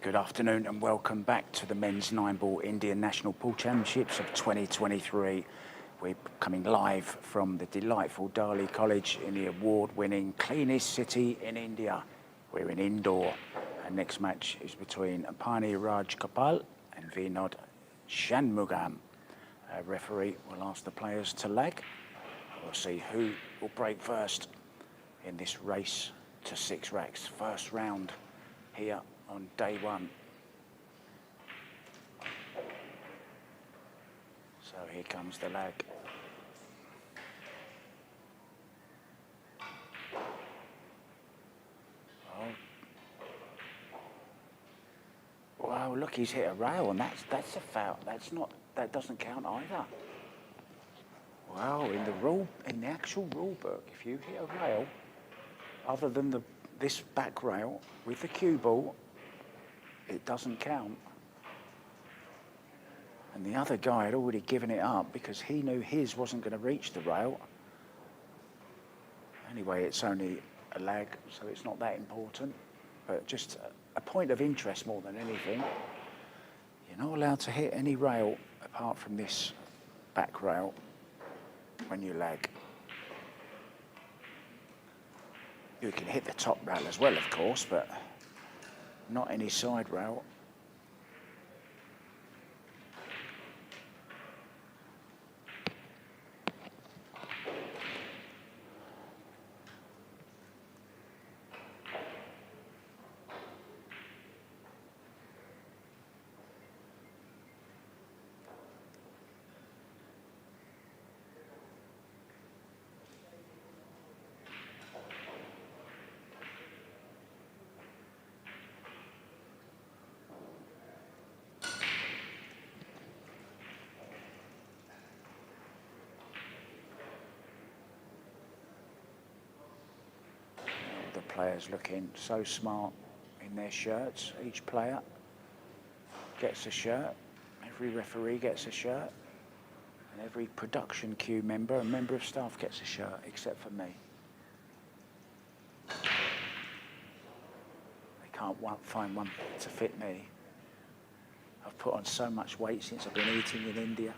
Good afternoon and welcome back to the Men's 9-Ball Indian National Pool Championships of 2023. We're coming live from the delightful Dali College in the award-winning cleanest city in India. We're in Indore. Our next match is between Pani Raj Kapal and Vinod Shanmugam. Our referee will ask the players to lag. We'll see who will break first in this race to 6 racks. First round here on day one. So here comes the lag. Oh. Wow, look, he's hit a rail and that's a foul. That doesn't count either. Wow, in the actual rule book, if you hit a rail other than this back rail with the cue ball, it doesn't count. And the other guy had already given it up because he knew his wasn't going to reach the rail. Anyway, it's only a lag, so it's not that important. But just a point of interest more than anything. You're not allowed to hit any rail apart from this back rail when you lag. You can hit the top rail as well, of course, but not any side rail. The players looking so smart in their shirts. Each player gets a shirt. Every referee gets a shirt. And every production queue member and member of staff gets a shirt, except for me. They can't find one to fit me. I've put on so much weight since I've been eating in India.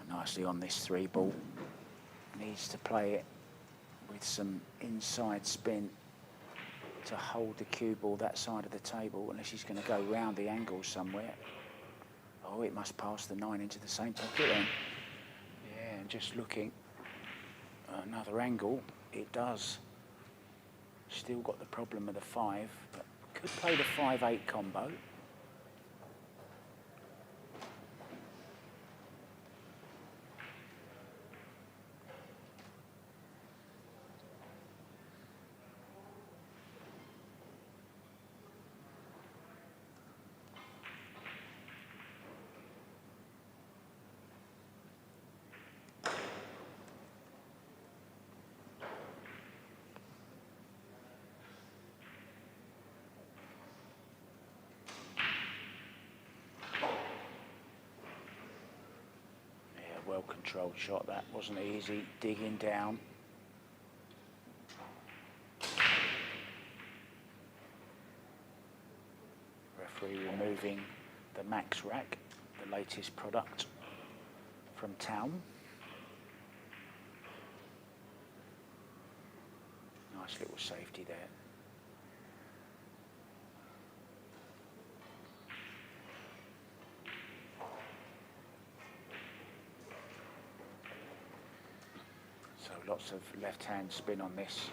Nicely on this 3-ball. Needs to play it with some inside spin to hold the cue ball that side of the table, unless he's going to go round the angle somewhere. Oh, it must pass the 9 into the same pocket then. Yeah, and just looking at another angle, it does. Still got the problem of the 5, but could play the 5-8 combo. Well-controlled shot. That wasn't easy. Digging down. Referee removing the Max Rack, the latest product from town. Nice little safety there. Lots of left-hand spin on this.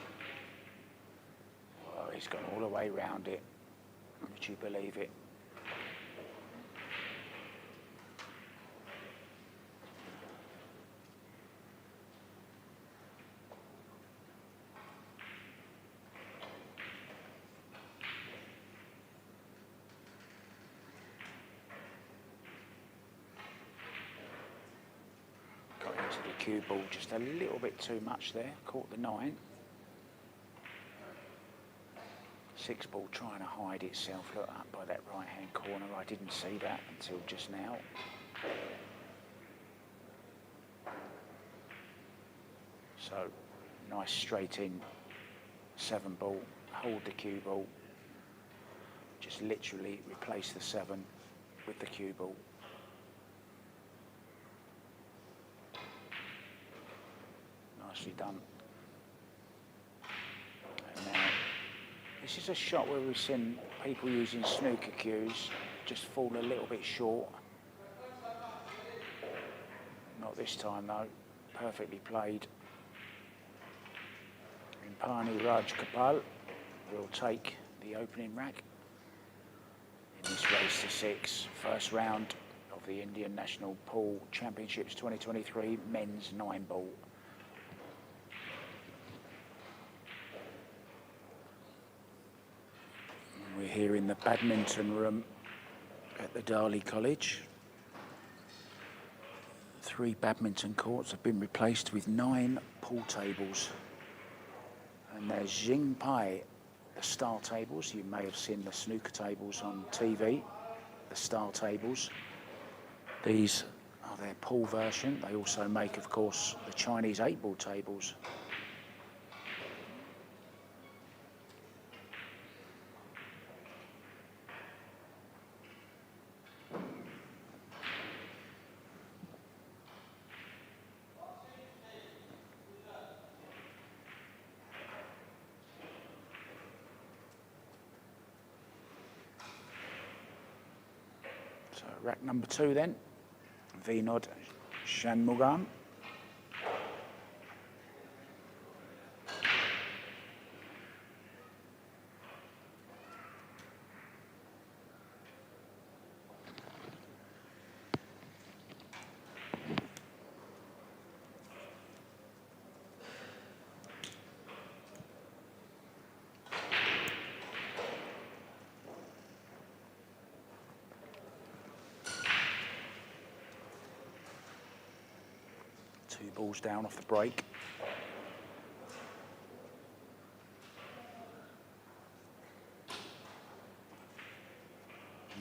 Oh, he's gone all the way round it. Would you believe it? The cue ball just a little bit too much there, caught the 9. 6-ball trying to hide itself, look up by that right hand corner. I didn't see that until just now. So nice straight in 7 ball, hold the cue ball, just literally replace the 7 with the cue ball. Nicely done. And now, this is a shot where we've seen people using snooker cues just fall a little bit short. Not this time though, perfectly played. Impani Raj Kapal will take the opening rack in this race to 6, first round of the Indian National Pool Championships 2023 men's 9 ball. And we're here in the badminton room at the Dali College. 3 badminton courts have been replaced with 9 pool tables. And there's Jingpai, the star tables. You may have seen the snooker tables on TV, the star tables. These are their pool version. They also make, of course, the Chinese 8-ball tables. So rack number 2 then, Vinod Shanmugam. Two balls down off the break.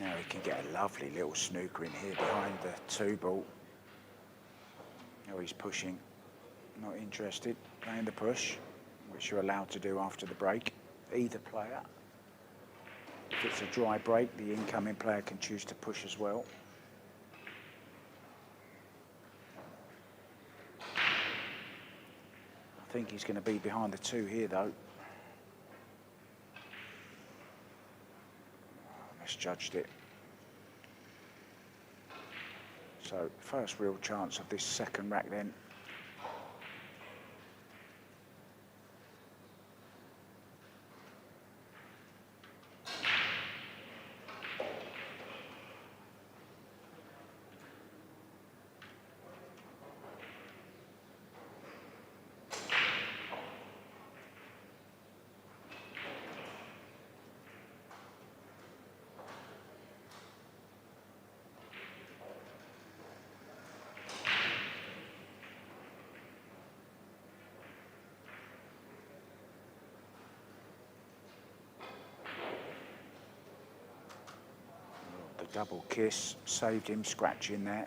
Now he can get a lovely little snooker in here behind the 2 ball. Now he's pushing, not interested, playing the push, which you're allowed to do after the break. Either player. If it's a dry break, the incoming player can choose to push as well. I think he's going to be behind the 2 here though. Misjudged it. So first real chance of this second rack then. Double kiss, saved him scratching there.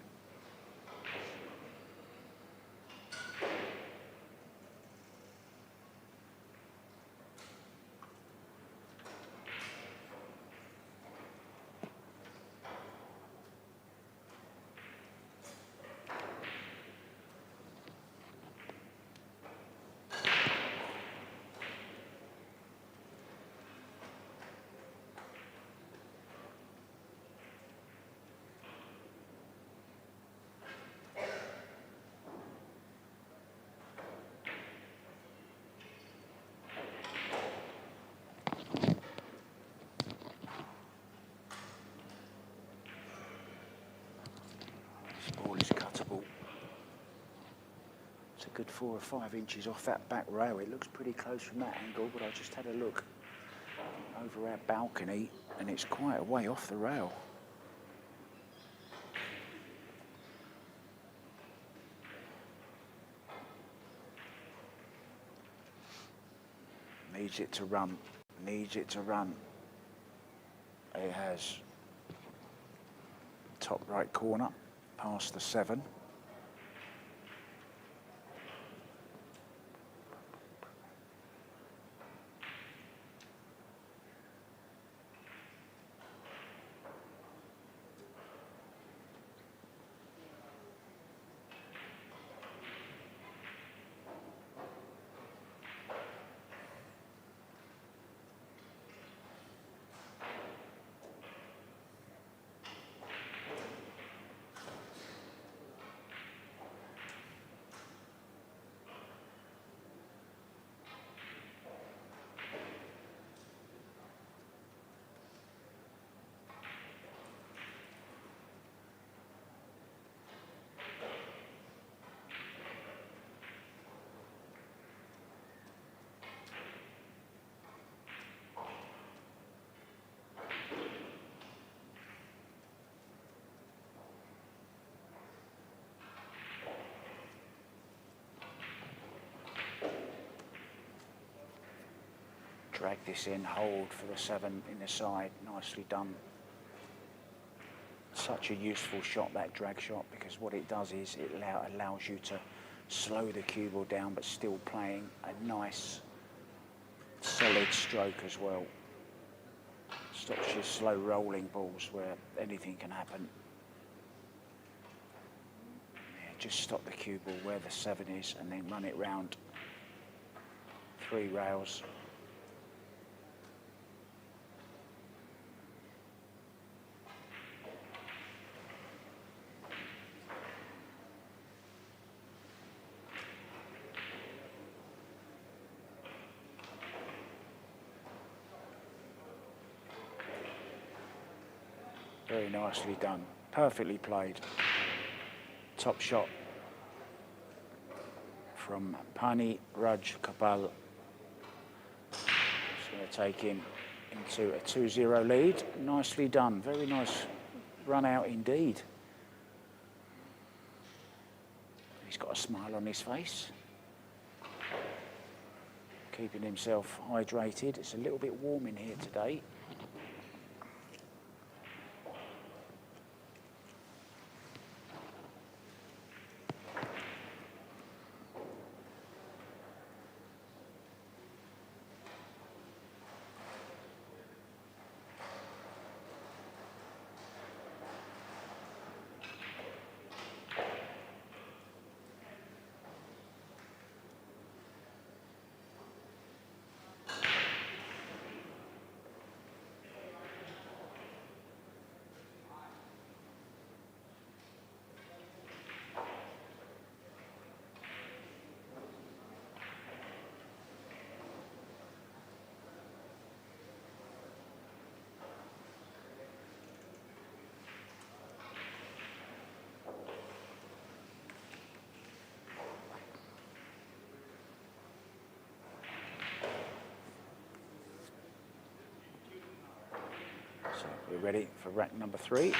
Ball is cuttable. It's a good 4 or 5 inches off that back rail. It looks pretty close from that angle, but I just had a look over our balcony and it's quite a way off the rail. Needs it to run, needs it to run. It has. Top right corner, past the 7. Drag this in, hold for the 7 in the side, nicely done. Such a useful shot, that drag shot, because what it does is it allows you to slow the cue ball down but still playing a nice solid stroke as well. Stops your slow rolling balls where anything can happen. Yeah, just stop the cue ball where the 7 is and then run it round 3 rails. Very nicely done. Perfectly played. Top shot from Pani Raj Kapal. Just going to take him into a 2-0 lead. Nicely done. Very nice run out indeed. He's got a smile on his face. Keeping himself hydrated. It's a little bit warm in here today. So we're ready for rack number 3.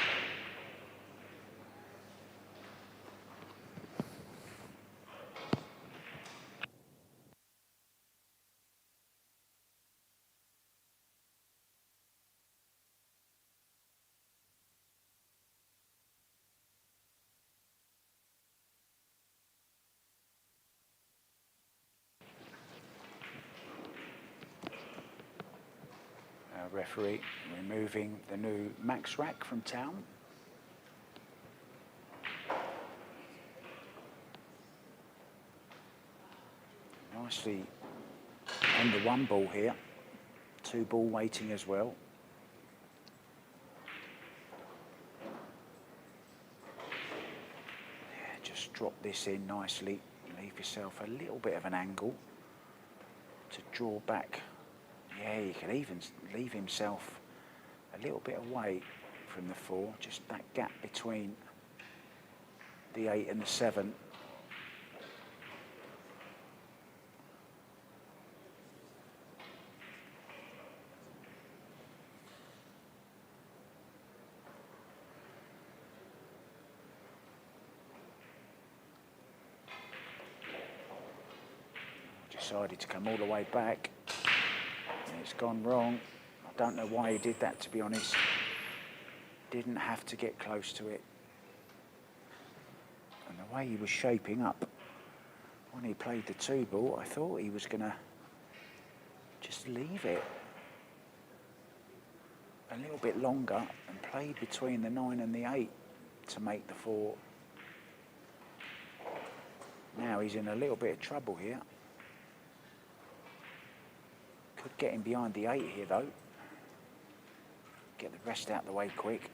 Referee removing the new max rack from town. Nicely on the 1 ball here. 2 ball waiting as well. Yeah, just drop this in nicely. Leave yourself a little bit of an angle to draw back. Yeah, he can even leave himself a little bit away from the 4, just that gap between the 8 and the 7. Decided to come all the way back. It's gone wrong. I don't know why he did that, to be honest. Didn't have to get close to it. And the way he was shaping up when he played the 2 ball, I thought he was going to just leave it a little bit longer and play between the 9 and the 8 to make the 4. Now he's in a little bit of trouble here. Could get him behind the 8 here though. Get the rest out of the way quick.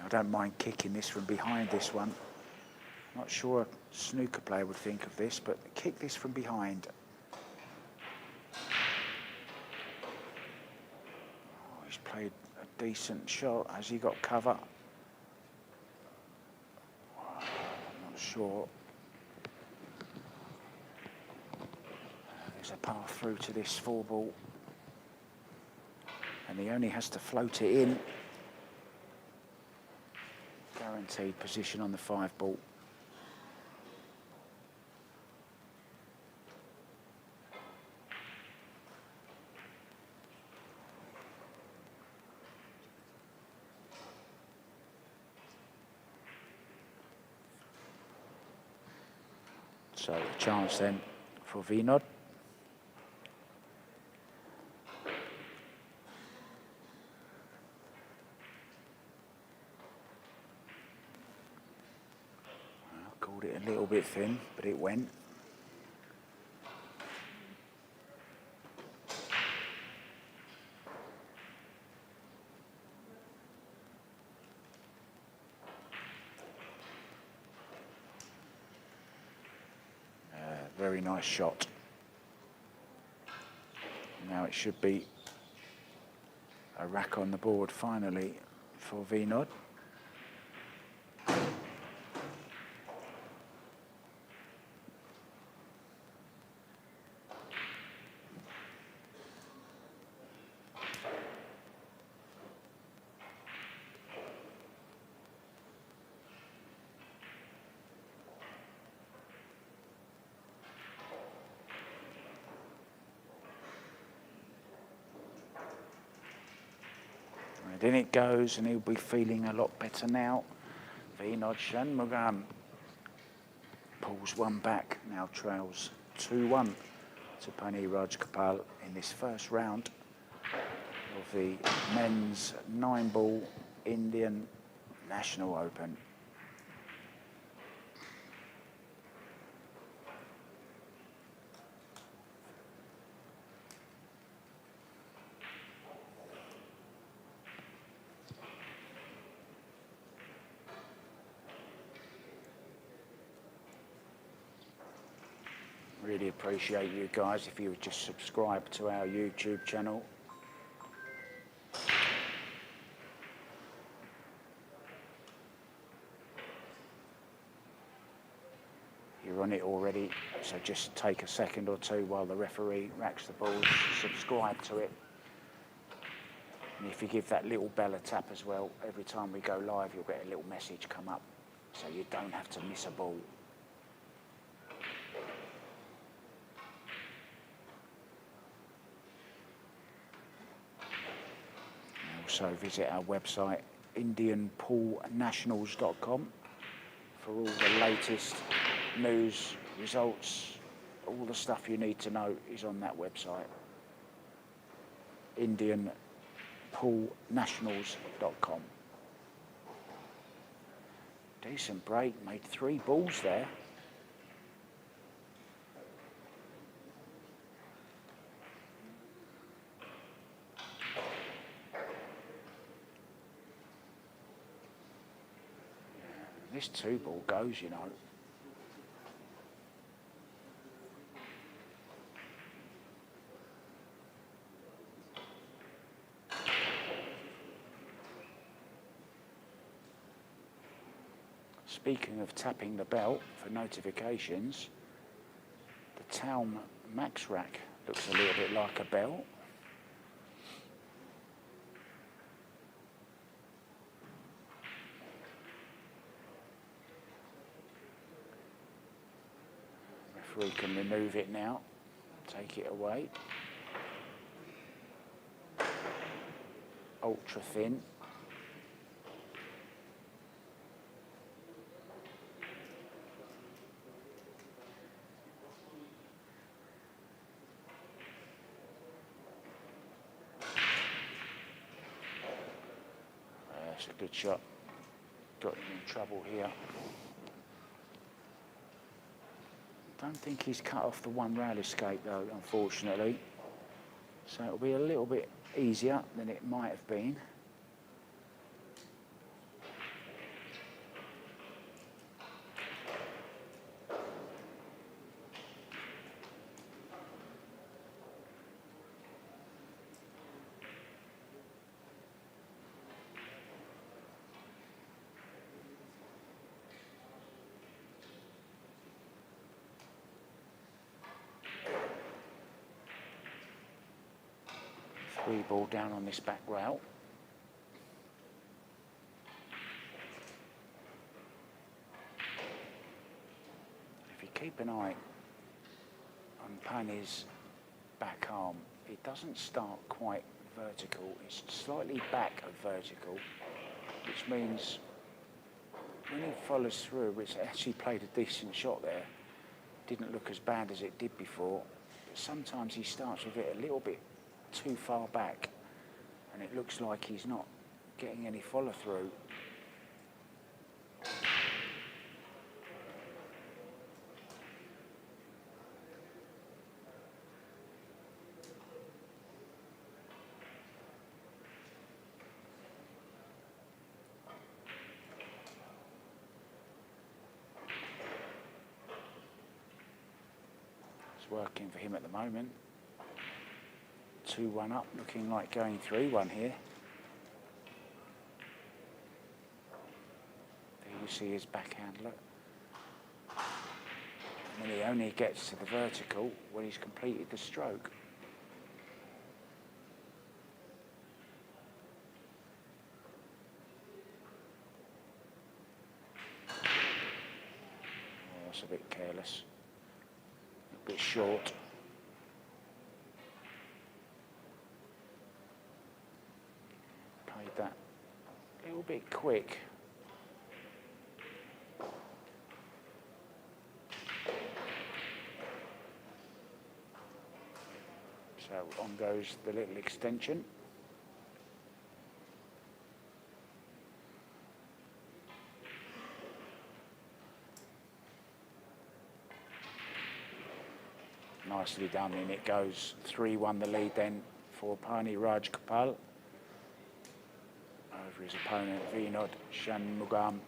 I don't mind kicking this from behind this one. Not sure a snooker player would think of this, but kick this from behind. Oh, he's played a decent shot. Has he got cover? I'm not sure. path through to this 4 ball. And he only has to float it in. Guaranteed position on the 5 ball. So a chance then for Vinod. I called it a little bit thin, but it went. Very nice shot. Now it should be a rack on the board finally for Vinod. And in it goes, and he'll be feeling a lot better now. Vinod Shanmugam pulls one back, now trails 2-1 to Pani Rajgopal in this first round of the men's 9-ball Indian National Open. Really appreciate you guys if you would just subscribe to our YouTube channel. You're on it already, so just take a second or two while the referee racks the balls, subscribe to it. And if you give that little bell a tap as well, every time we go live you'll get a little message come up, so you don't have to miss a ball. Also visit our website indianpoolnationals.com for all the latest news, results, all the stuff you need to know is on that website. indianpoolnationals.com. Decent break, made 3 balls there. This 2 ball goes, you know. Speaking of tapping the belt for notifications, the Town Max rack looks a little bit like a bell. We can remove it now, take it away. Ultra thin. That's a good shot. Got him in trouble here. Don't think he's cut off the 1 rail escape though, unfortunately. So it'll be a little bit easier than it might have been. Three ball down on this back rail. If you keep an eye on Pani's back arm, it doesn't start quite vertical, it's slightly back of vertical, which means when he follows through, it's actually played a decent shot there. Didn't look as bad as it did before, but sometimes he starts with it a little bit too far back and it looks like he's not getting any follow through. It's working for him at the moment. 2-1 up, looking like going 3-1 here. There you see his backhander. And he only gets to the vertical when he's completed the stroke. Oh, that's a bit careless. A bit short. Played that a little bit quick. So on goes the little extension. Nicely done, and it goes 3-1 the lead then for Pani Rajgopal over his opponent Vinod Shanmugam.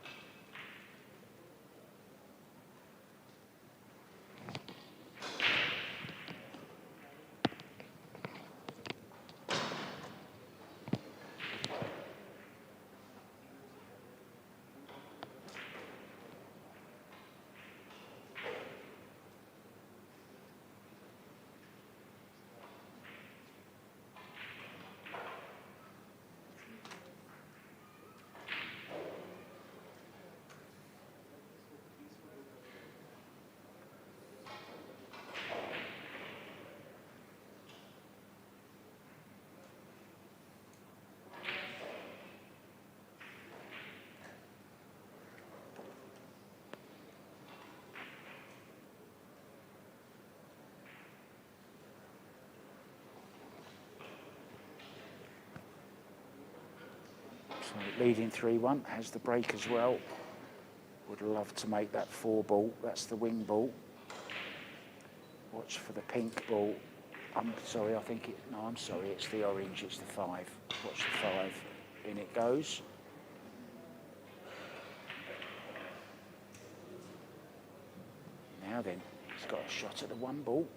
So leading 3-1, has the break as well. Would love to make that 4 ball, that's the wing ball. Watch for the pink ball. I'm sorry, I'm sorry, it's the orange, it's the 5. Watch the 5, in it goes. Now then, he's got a shot at the 1 ball.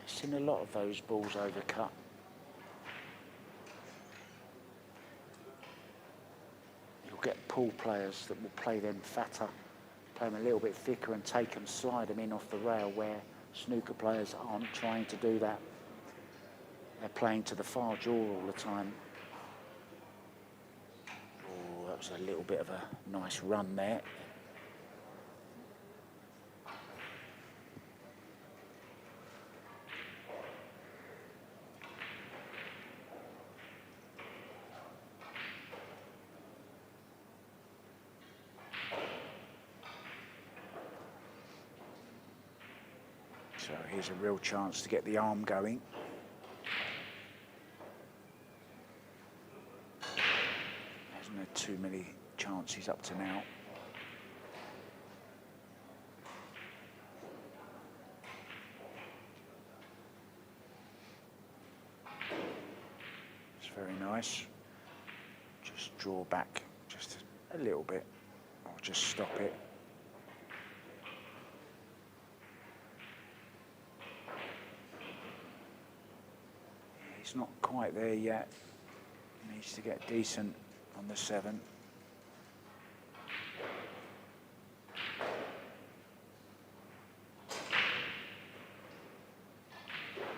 Seen a lot of those balls overcut. You'll get pool players that will play them fatter, play them a little bit thicker and take them, slide them in off the rail, where snooker players aren't trying to do that. They're playing to the far jaw all the time. Oh, that was a little bit of a nice run there. So here's a real chance to get the arm going. Hasn't had too many chances up to now. nice. Just draw back just a little bit, or just stop it. He's not quite there yet. Needs to get decent on the 7.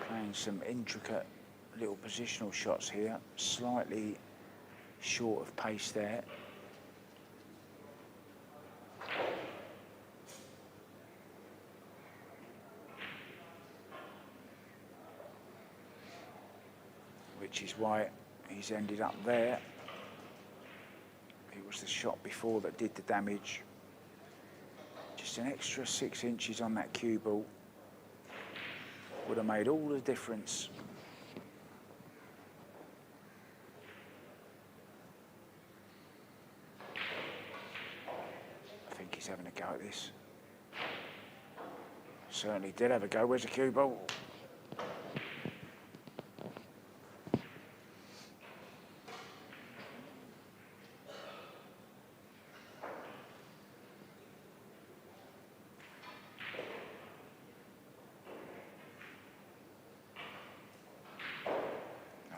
Playing some intricate little positional shots here, slightly short of pace there. Which is why he's ended up there. It was the shot before that did the damage. Just an extra 6 inches on that cue ball would have made all the difference. I think he's having a go at this. Certainly did have a go. Where's the cue ball?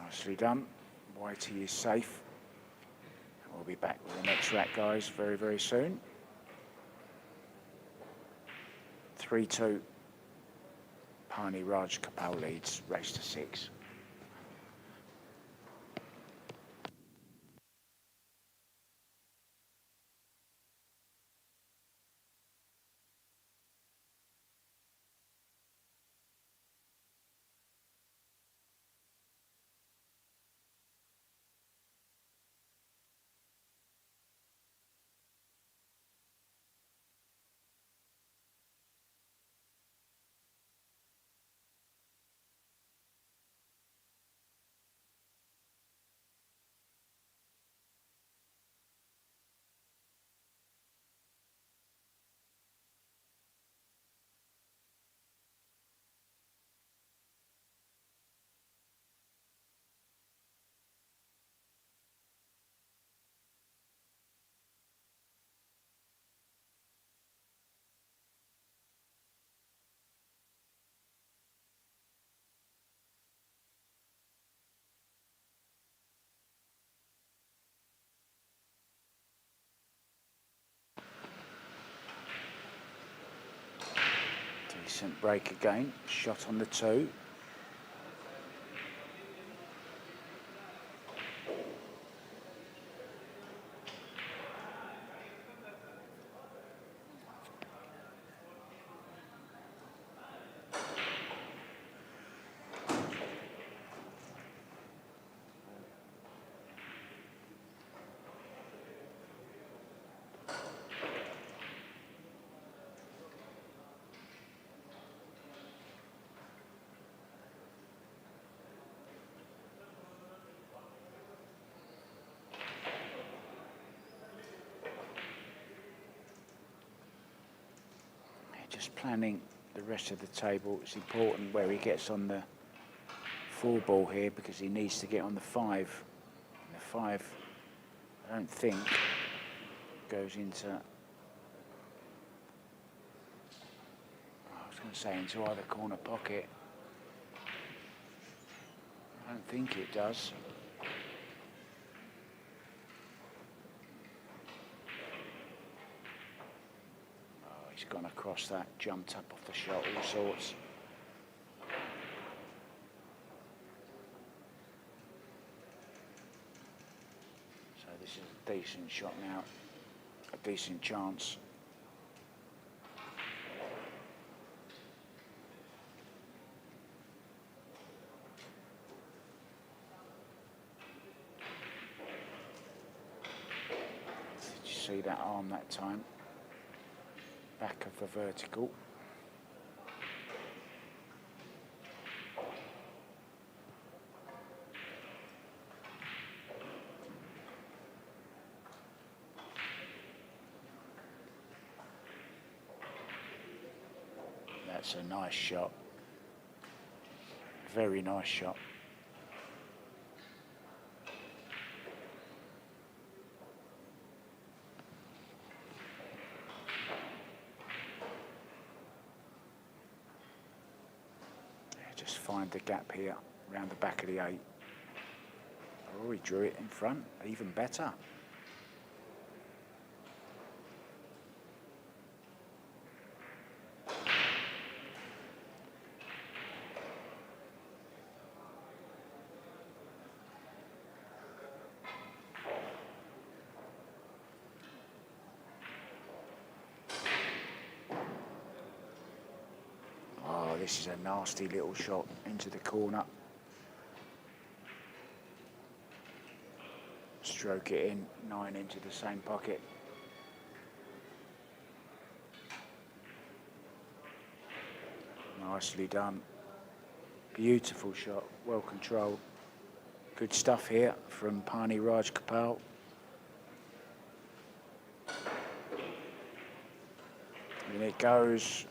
Nicely done. Whitey is safe. We'll be back with the next rack, guys, very, very soon. 3-2. Pani Raj Kapal leads, race to 6. Decent break again. Shot on the 2. Just planning the rest of the table. It's important where he gets on the 4 ball here because he needs to get on the 5. The 5, I don't think, goes into, I was going to say into either corner pocket. I don't think it does. He's gone across that, jumped up off the shot, all sorts. So this is a decent shot now, a decent chance. Did you see that arm that time? Back of the vertical. That's a nice shot. Very nice shot. Just find the gap here, around the back of the 8. Oh, he drew it in front, even better. Oh, this is a nasty little shot into the corner. Stroke it in, 9 into the same pocket. Nicely done. Beautiful shot, well controlled. Good stuff here from Pani Raj Kapal. And it goes.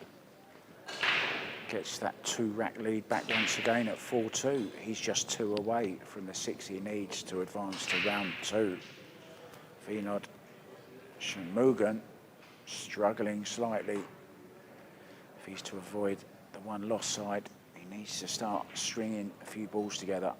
Gets that 2-rack lead back once again at 4-2. He's just 2 away from the 6 he needs to advance to round 2. Vinod Shanmugam struggling slightly. If he's to avoid the 1 loss side, he needs to start stringing a few balls together.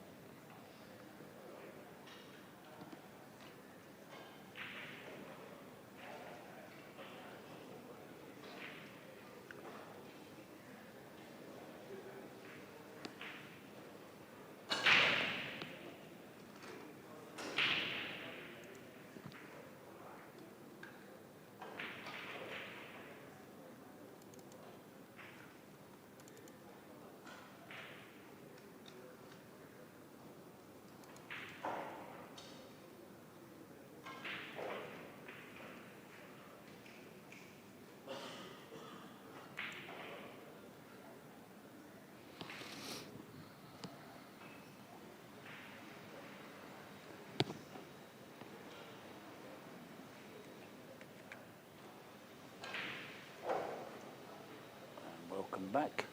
Welcome back.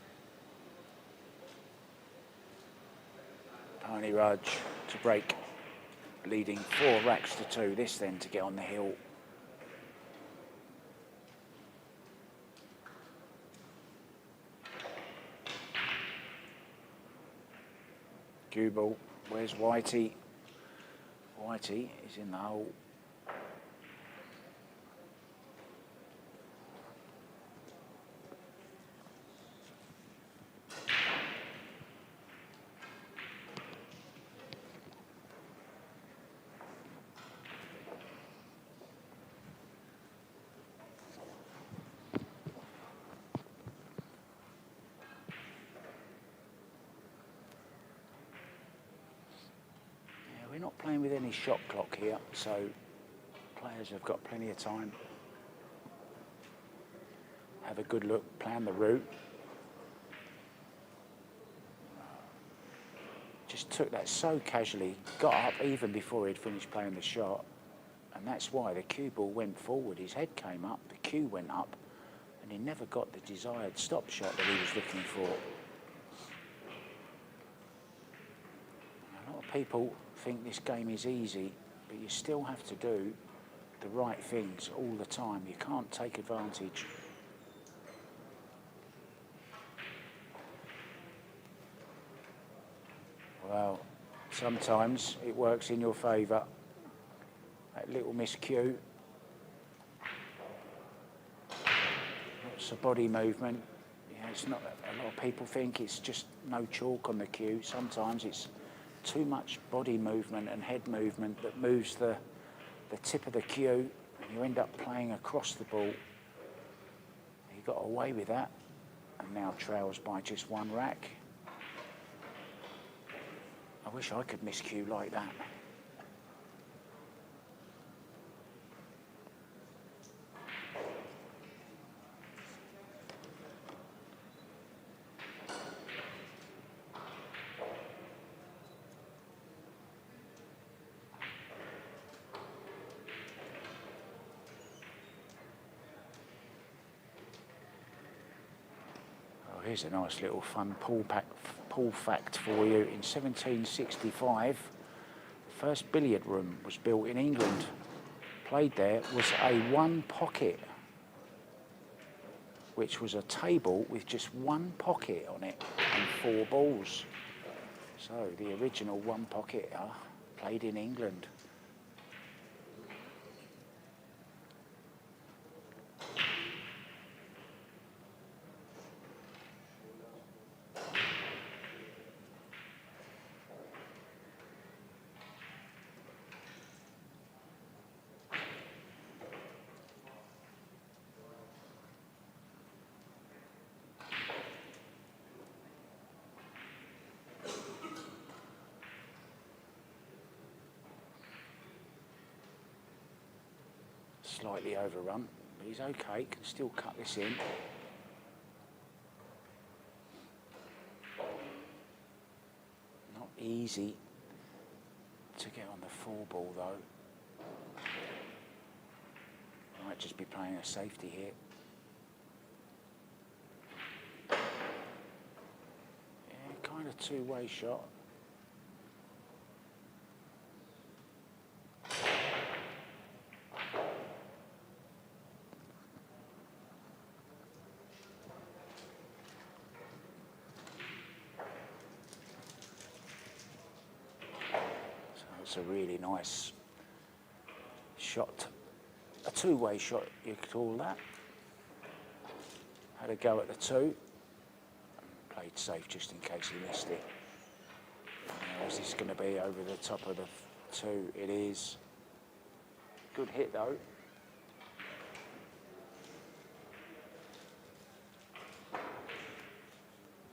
Pani Raj to break, leading 4 racks to 2. This then to get on the hill. Cue ball. Where's Whitey? Whitey is in the hole. We're not playing with any shot clock here, so players have got plenty of time. Have a good look, plan the route. Just took that so casually, got up even before he'd finished playing the shot, and that's why the cue ball went forward. His head came up, the cue went up, and he never got the desired stop shot that he was looking for. A lot of people think this game is easy, but you still have to do the right things all the time. You can't take advantage. Well, sometimes it works in your favour. That little miscue. Lots of body movement. Yeah, it's not. A lot of people think it's just no chalk on the cue. Sometimes it's too much body movement and head movement that moves the tip of the cue, and you end up playing across the ball. He got away with that, and now trails by just 1 rack. I wish I could miscue like that. Here's a nice little fun pool fact for you. In 1765, the first billiard room was built in England. Played there was a 1 pocket. which was a table with just one pocket on it and 4 balls. So the original one pocketer played in England. Slightly overrun, but he's okay, can still cut this in. Not easy to get on the 4 ball though. Might just be playing a safety here. Yeah, kind of two-way shot. It's a really nice shot, a two-way shot you could call that. Had a go at the 2, played safe just in case he missed it. Now, is this going to be over the top of the 2? It is. Good hit though.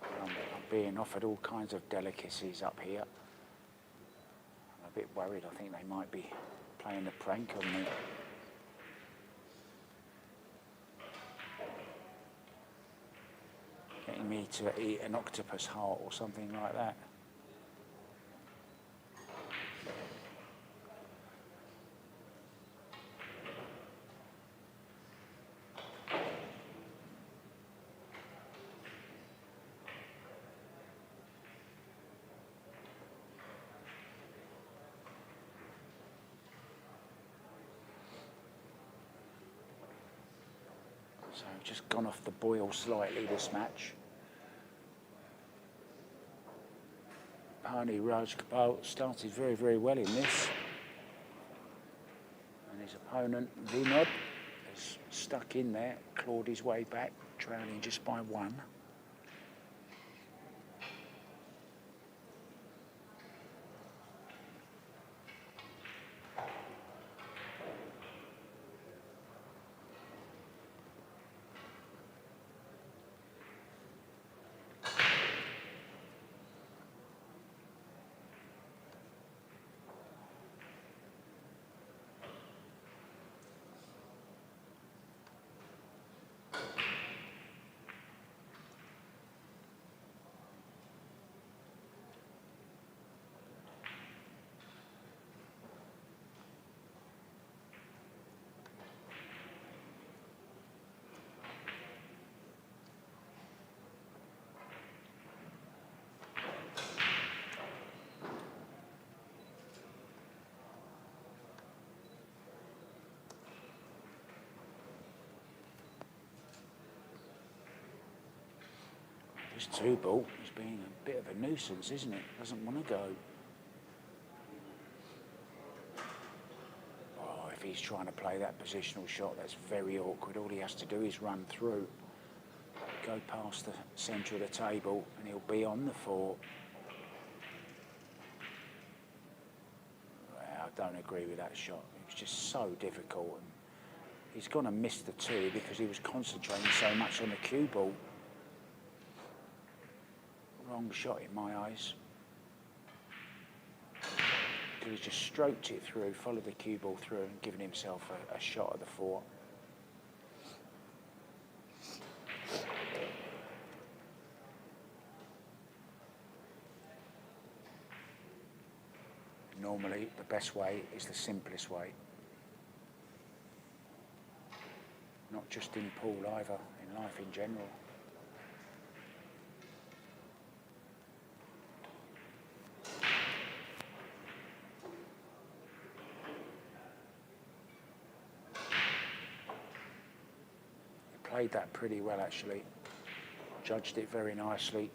I'm being offered all kinds of delicacies up here. A bit worried. I think they might be playing a prank on me. Getting me to eat an octopus heart or something like that. So just gone off the boil slightly this match. Pani Rajgopal started very, very well in this. And his opponent, Vinod, is stuck in there, clawed his way back, trailing just by 1. This 2 ball is being a bit of a nuisance, isn't it? Doesn't want to go. Oh, if he's trying to play that positional shot, that's very awkward. All he has to do is run through, go past the centre of the table, and he'll be on the 4. Well, I don't agree with that shot. It was just so difficult. And he's going to miss the 2 because he was concentrating so much on the cue ball. Wrong shot in my eyes. Could have just stroked it through, followed the cue ball through and given himself a shot at the 4. Normally, the best way is the simplest way. Not just in pool either, in life in general. played that pretty well, actually. Judged it very nicely.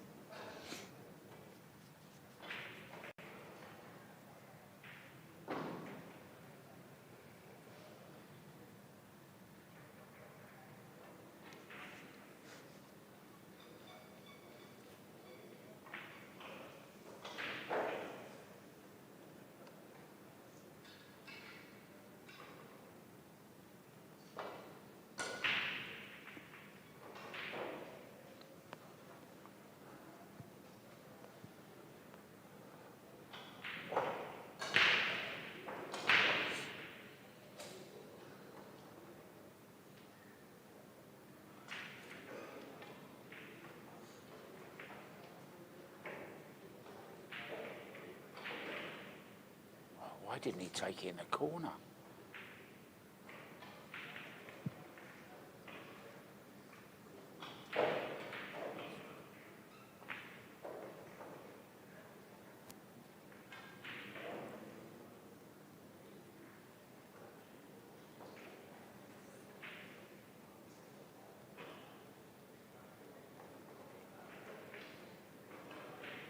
Why didn't he take it in the corner?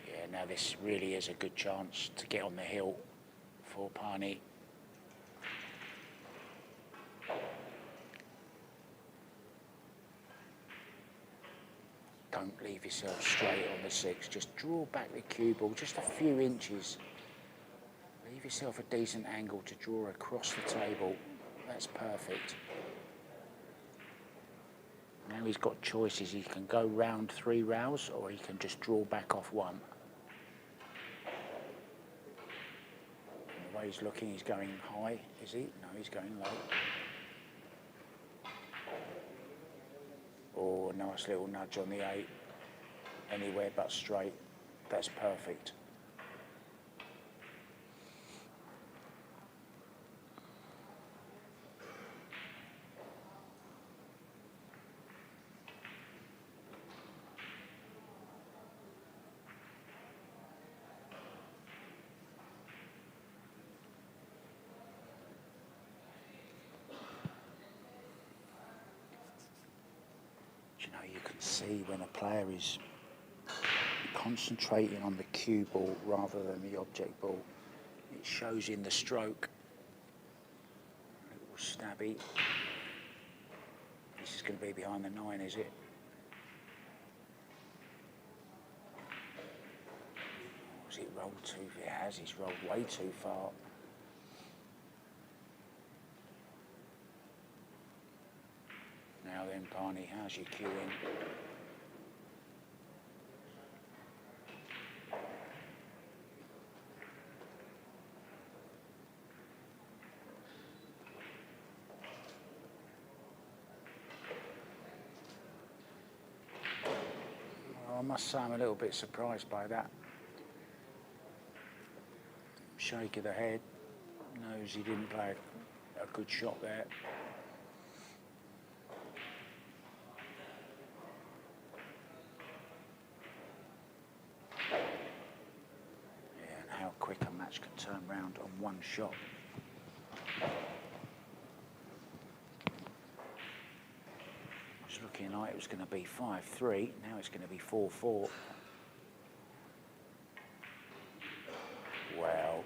Yeah, now this really is a good chance to get on the hill for Pani. Don't leave yourself straight on the 6. Just draw back the cue ball just a few inches. Leave yourself a decent angle to draw across the table. That's perfect. Now he's got choices. He can go round 3 rails or he can just draw back off 1. And the way he's looking, he's going high, is he? No, he's going low. Oh, a nice little nudge on the 8. Anywhere but straight. That's perfect. You know, you can see when a player is concentrating on the cue ball rather than the object ball. It shows in the stroke. A little stabby. This is going to be behind the 9, is it? Or has it rolled too? It has. It's rolled way too far. Now then, Pani, how's your cue in? Well, I must say I'm a little bit surprised by that. Shake of the head, knows he didn't play a good shot there. Quick a match can turn round on 1 shot. It's looking like it was going to be 5-3. Now it's going to be 4-4. Well,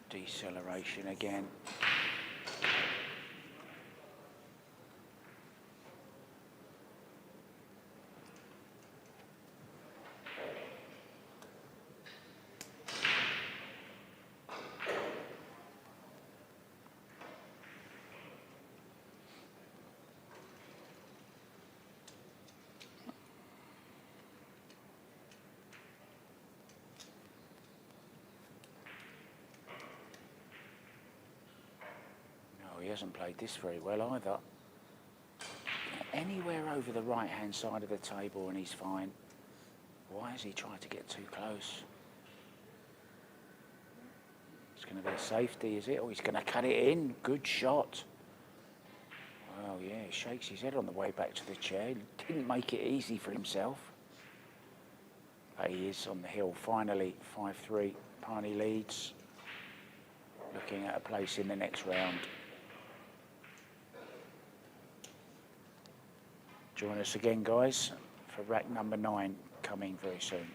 deceleration again. He hasn't played this very well either. Anywhere over the right-hand side of the table and he's fine. Why has he tried to get too close? It's going to be a safety, is it? Or he's going to cut it in. Good shot. Well, yeah, he shakes his head on the way back to the chair. Didn't make it easy for himself. But he is on the hill. Finally, 5-3. Pani leads. Looking at a place in the next round. Join us again, guys, for rack number 9 coming very soon.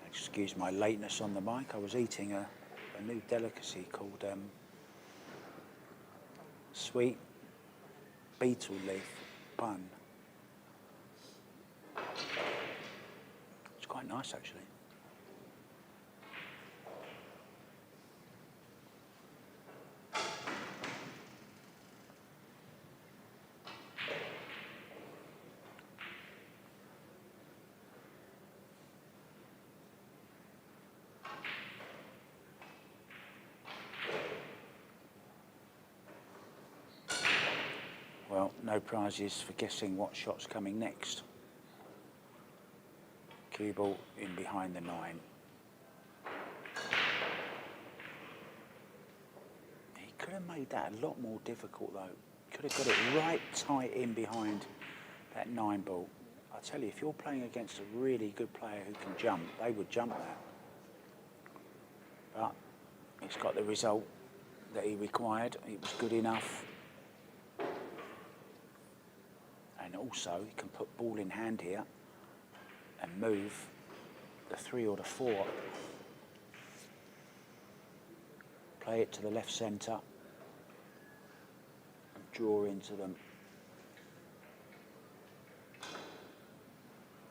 Excuse my lateness on the mic. I was eating a new delicacy called sweet beetle leaf bun. It's quite nice, actually. Well, no prizes for guessing what shot's coming next. Cue ball in behind the 9. He could have made that a lot more difficult, though. Could have got it right tight in behind that 9 ball. I tell you, if you're playing against a really good player who can jump, they would jump that. But he's got the result that he required. It was good enough. And also, he can put ball in hand here and move the 3 or the 4. Play it to the left centre and draw into them.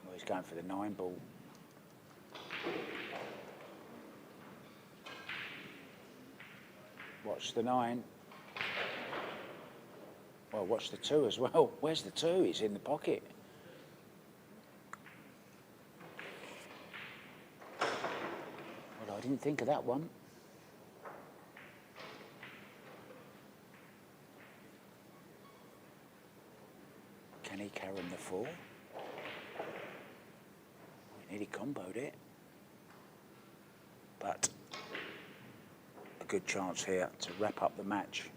Well, he's going for the 9 ball. Watch the 9. Well, watch the 2 as well. Where's the 2? It's in the pocket. Well, I didn't think of that one. Can he carry the 4? He nearly comboed it. But a good chance here to wrap up the match.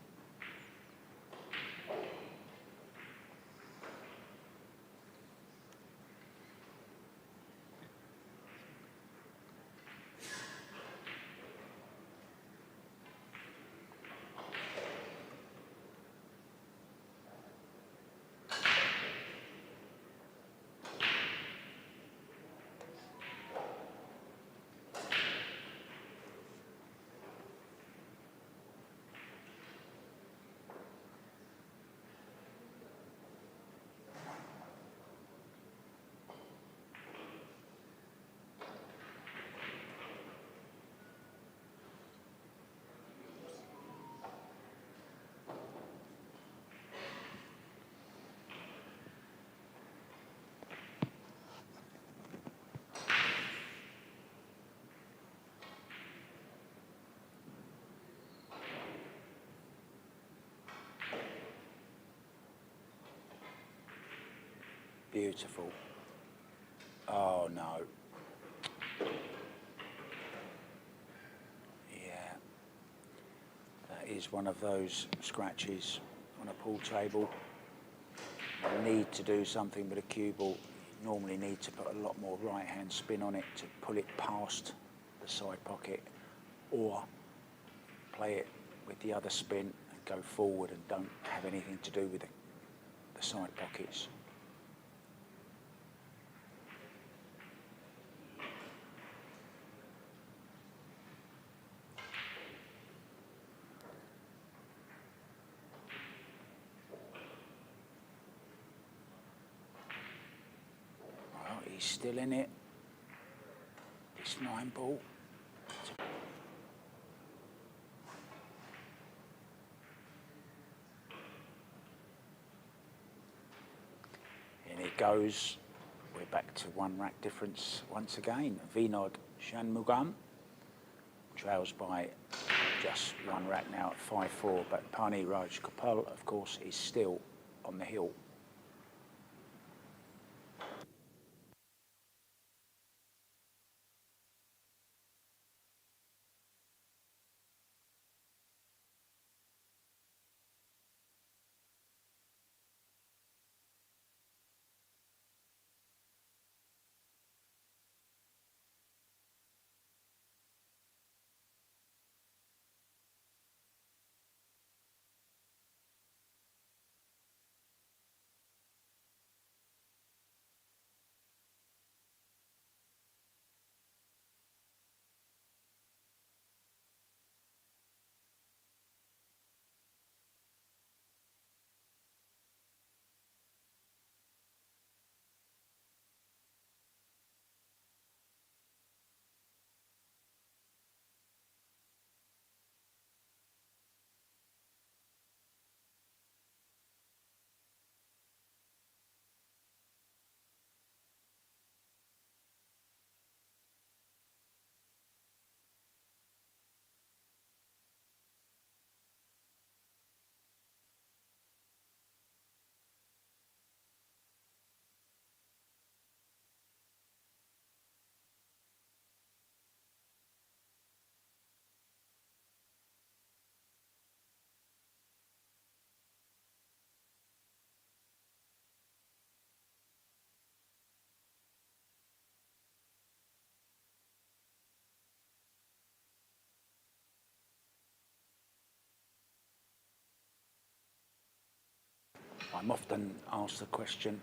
Beautiful. Oh, no. is one of those scratches on a pool table. You need to do something with a cue ball. You normally need to put a lot more right-hand spin on it to pull it past the side pocket, or play it with the other spin and go forward and don't have anything to do with the side pockets. Well, he's still in it. This 9 ball. In it goes. We're back to 1 rack difference once again. Vinod Shanmugam trails by just 1 rack now at 5-4, but Pani Raj Kapal, of course, is still on the hill. I'm often asked the question,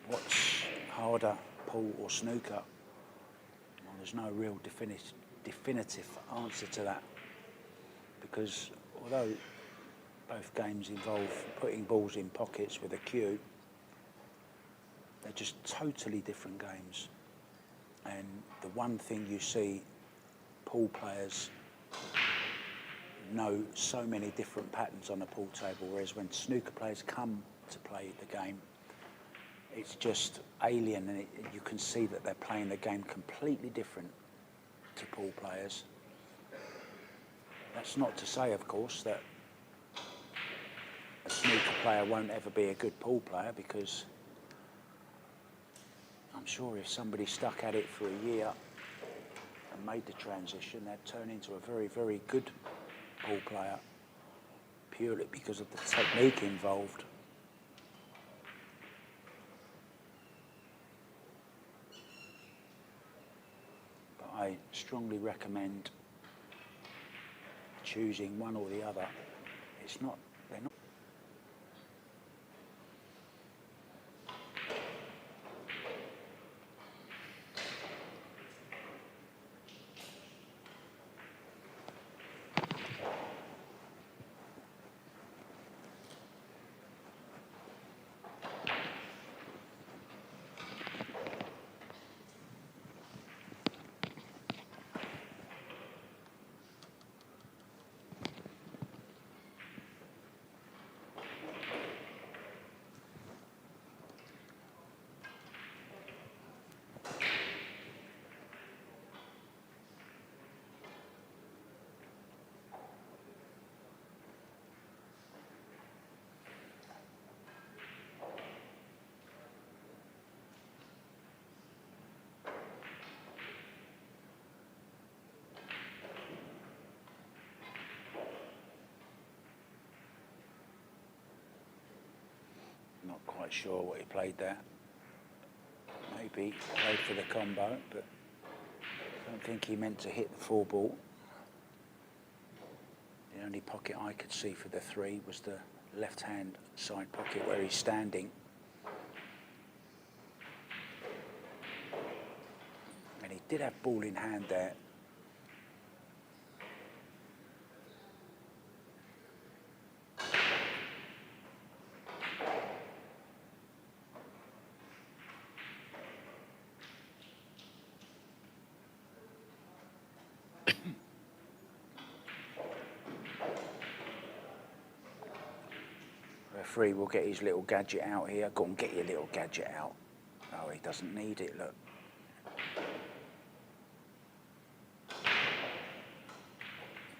what's harder, pool or snooker? Well, there's no real definitive answer to that, because although both games involve putting balls in pockets with a cue, they're just totally different games. And the one thing you see pool players know so many different patterns on a pool table, whereas when snooker players come to play the game, it's just alien, and you can see that they're playing the game completely different to pool players. That's not to say, of course, that a snooker player won't ever be a good pool player, because I'm sure if somebody stuck at it for a year and made the transition, they'd turn into a very, very good pool player, purely because of the technique involved. But I strongly recommend choosing one or the other. They're not. quite sure what he played there. Maybe he played for the combo, but I don't think he meant to hit the 4 ball. The only pocket I could see for the 3 was the left-hand side pocket where he's standing. And he did have ball in hand there. Referee will get his little gadget out here. Go and get your little gadget out. Oh, he doesn't need it, look.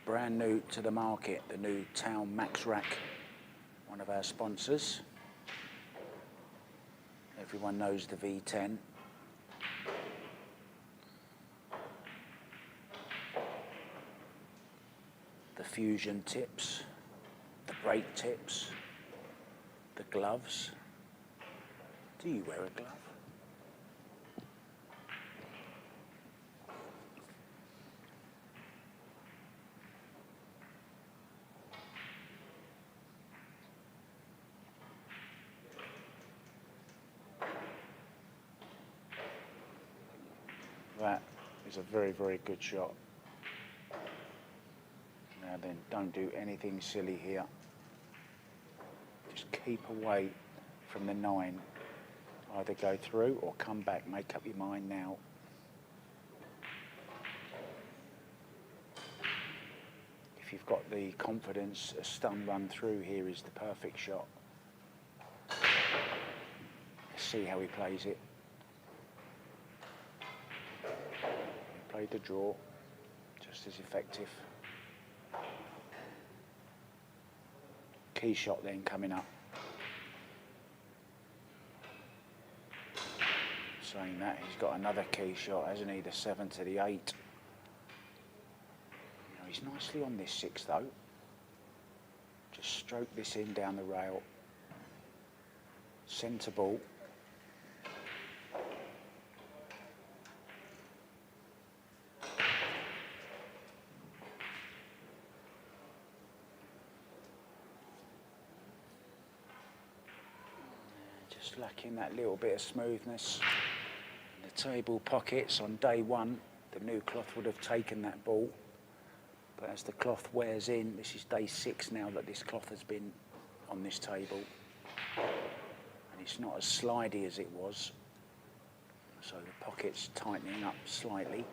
Brand new to the market, the new Town Max Rack, one of our sponsors. Everyone knows the V10. The fusion tips, the brake tips, the gloves. Do you wear a glove? That is a very, very good shot. Now then, don't do anything silly here. Just keep away from the 9. Either go through or come back. Make up your mind now. If you've got the confidence, a stun run through here is the perfect shot. Let's see how he plays it. He played the draw, just as effective. Key shot then coming up. Saying that, he's got another key shot, hasn't he? The 7 to the 8. Now, he's nicely on this 6 though. Just stroke this in down the rail. Centre ball. Just lacking that little bit of smoothness. The table pockets on day 1, the new cloth would have taken that ball. But as the cloth wears in, this is day 6 now that this cloth has been on this table. And it's not as slidey as it was. So the pocket's tightening up slightly.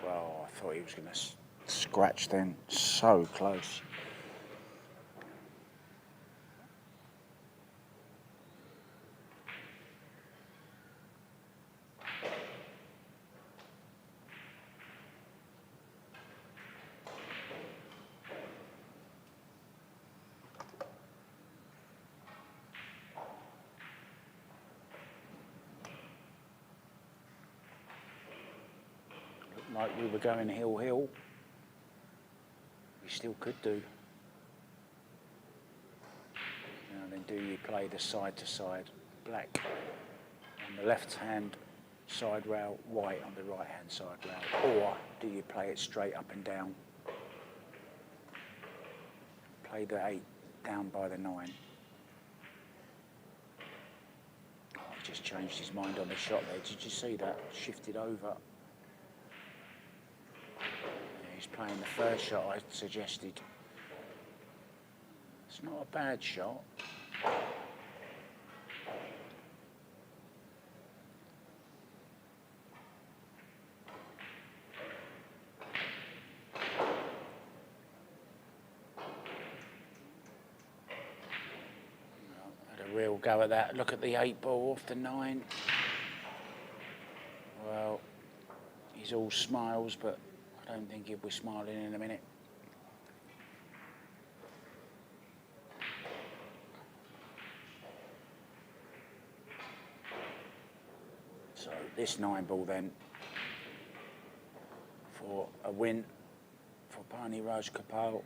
Well, I thought he was going to scratch then. So close. Looked like we were going hill. We still could do. Now then, do you play the side to side black on the left hand side rail, white on the right hand side rail, or do you play it straight up and down? Play the 8 down by the 9. Oh, he just changed his mind on the shot there. Did you see that? Shifted over. He's playing the first shot I suggested. It's not a bad shot. Had a real go at that. Look at the 8 ball off the 9. Well, he's all smiles, but I don't think he'll be smiling in a minute. So this 9 ball then a win for Pani Raj Kapal.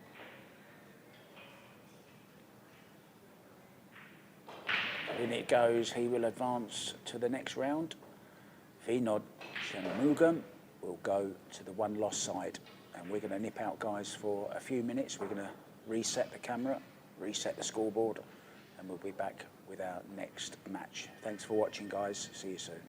In it goes, he will advance to the next round. Vinod Shanmugam will go to the one-loss side. And we're going to nip out, guys, for a few minutes. We're going to reset the camera, reset the scoreboard, and we'll be back with our next match. Thanks for watching, guys. See you soon.